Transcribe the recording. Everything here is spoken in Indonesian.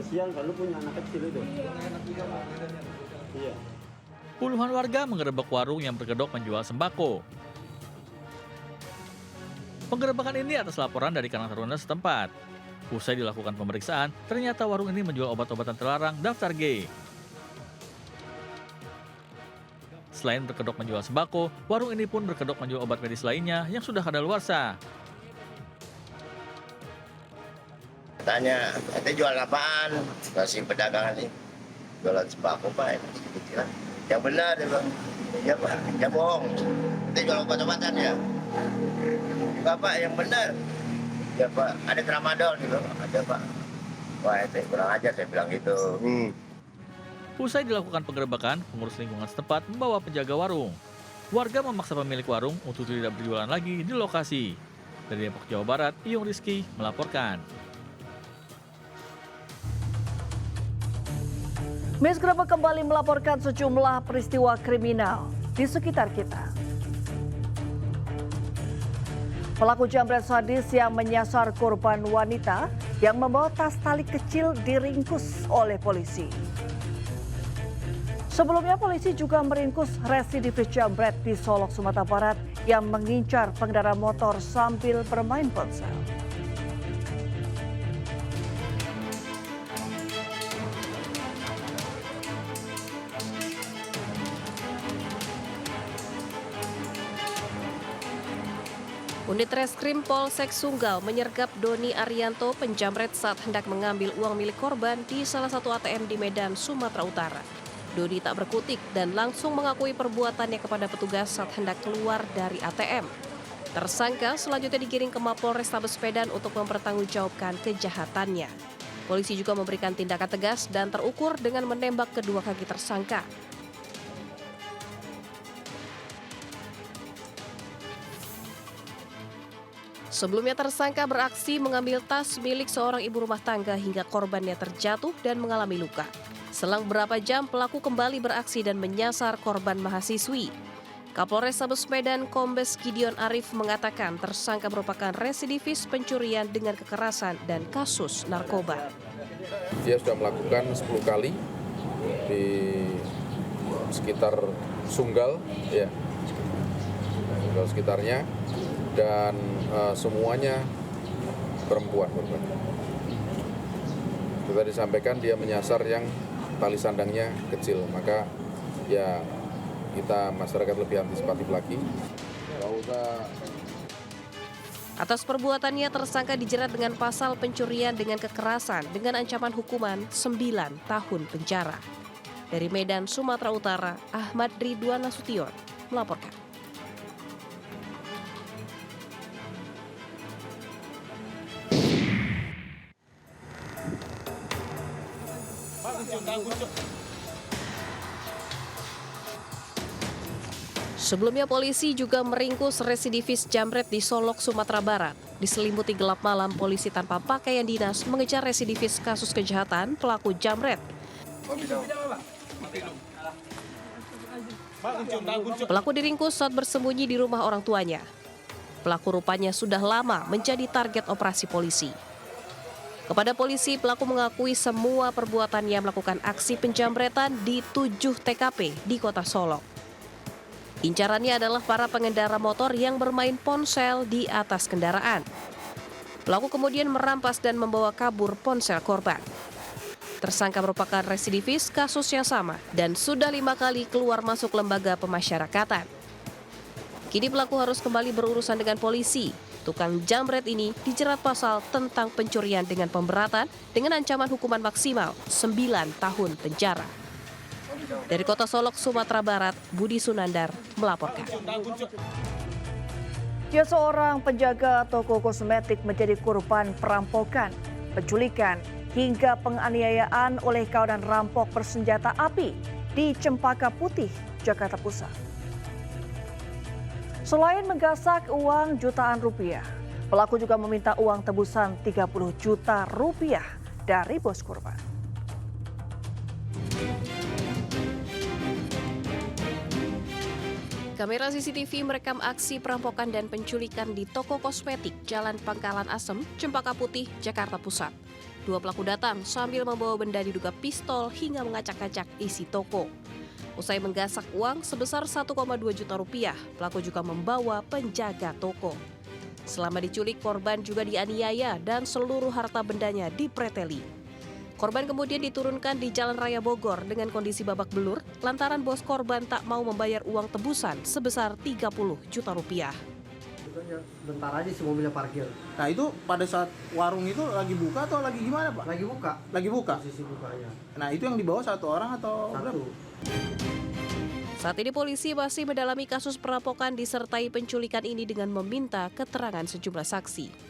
kasihan kalau punya anak kecil itu. Iya. Puluhan warga mengerebek warung yang berkedok menjual sembako. Penggerebekan ini atas laporan dari Karang Taruna setempat. Usai dilakukan pemeriksaan, ternyata warung ini menjual obat-obatan terlarang daftar G. Selain berkedok menjual sembako, warung ini pun berkedok menjual obat medis lainnya yang sudah kadaluarsa. Tanya, "Ente jual apaan?" Masih pedagang ini. Jualan sembako, Pak. Yang benar, dia bilang. Ya, Pak. Ya bohong. Ente jual obat-obatan ya? Bapak, yang benar. Ya, Pak. Ada tramadol gitu. Ada, Pak. Wah, ente kurang ajar, saya bilang gitu. Usai dilakukan penggerebekan, pengurus lingkungan setempat membawa penjaga warung. Warga memaksa pemilik warung untuk tidak berjualan lagi di lokasi. Dari Depok, Jawa Barat, Iyung Rizky melaporkan. Miss Grebek kembali melaporkan sejumlah peristiwa kriminal di sekitar kita. Pelaku jambret sadis yang menyasar korban wanita yang membawa tas tali kecil diringkus oleh polisi. Sebelumnya polisi juga meringkus residivis jambret di Solok, Sumatera Barat yang mengincar pengendara motor sambil bermain ponsel. Unit Reskrim Polsek Sunggal menyergap Doni Arianto, penjamret saat hendak mengambil uang milik korban di salah satu ATM di Medan, Sumatera Utara. Doni tak berkutik dan langsung mengakui perbuatannya kepada petugas saat hendak keluar dari ATM. Tersangka selanjutnya digiring ke Mapolrestabes Medan untuk mempertanggungjawabkan kejahatannya. Polisi juga memberikan tindakan tegas dan terukur dengan menembak kedua kaki tersangka. Sebelumnya tersangka beraksi mengambil tas milik seorang ibu rumah tangga hingga korbannya terjatuh dan mengalami luka. Selang beberapa jam pelaku kembali beraksi dan menyasar korban mahasiswi. Kapolrestabes Medan Kombes Gideon Arif mengatakan tersangka merupakan residivis pencurian dengan kekerasan dan kasus narkoba. Dia sudah melakukan 10 kali di sekitar Sunggal, ya, Sunggal sekitarnya. Dan semuanya perempuan korban. Kita disampaikan dia menyasar yang tali sandangnya kecil, maka ya kita masyarakat lebih antisipatif lagi. Atas perbuatannya tersangka dijerat dengan pasal pencurian dengan kekerasan dengan ancaman hukuman 9 tahun penjara. Dari Medan, Sumatera Utara, Ahmad Ridwan Nasution melaporkan. Sebelumnya polisi juga meringkus residivis jambret di Solok, Sumatera Barat. Diselimuti gelap malam, polisi tanpa pakaian dinas mengejar residivis kasus kejahatan pelaku jambret. Pelaku diringkus saat bersembunyi di rumah orang tuanya. Pelaku rupanya sudah lama menjadi target operasi polisi. Kepada polisi, pelaku mengakui semua perbuatannya melakukan aksi penjambretan di 7 TKP di kota Solok. Incarannya adalah para pengendara motor yang bermain ponsel di atas kendaraan. Pelaku kemudian merampas dan membawa kabur ponsel korban. Tersangka merupakan residivis kasus yang sama dan sudah 5 kali keluar masuk lembaga pemasyarakatan. Kini pelaku harus kembali berurusan dengan polisi. Tukang jambret ini dijerat pasal tentang pencurian dengan pemberatan dengan ancaman hukuman maksimal 9 tahun penjara. Dari kota Solok, Sumatera Barat, Budi Sunandar melaporkan. Ya, seorang penjaga toko kosmetik menjadi korban perampokan, penculikan, hingga penganiayaan oleh kawanan rampok bersenjata api di Cempaka Putih, Jakarta Pusat. Selain menggasak uang jutaan rupiah, pelaku juga meminta uang tebusan 30 juta rupiah dari bos korban. Kamera CCTV merekam aksi perampokan dan penculikan di toko kosmetik Jalan Pangkalan Asem, Cempaka Putih, Jakarta Pusat. Dua pelaku datang sambil membawa benda diduga pistol hingga mengacak-acak isi toko. Usai menggasak uang sebesar 1,2 juta rupiah, pelaku juga membawa penjaga toko. Selama diculik, korban juga dianiaya dan seluruh harta bendanya dipreteli. Korban kemudian diturunkan di Jalan Raya Bogor dengan kondisi babak belur lantaran bos korban tak mau membayar uang tebusan sebesar 30 juta rupiah. Bentar aja si mobilnya parkir. Nah itu pada saat warung itu lagi buka atau lagi gimana Pak? Lagi buka. Lagi buka? Posisi bukanya. Nah itu yang dibawa satu orang atau berapa? Satu. Saat ini polisi masih mendalami kasus perampokan disertai penculikan ini dengan meminta keterangan sejumlah saksi.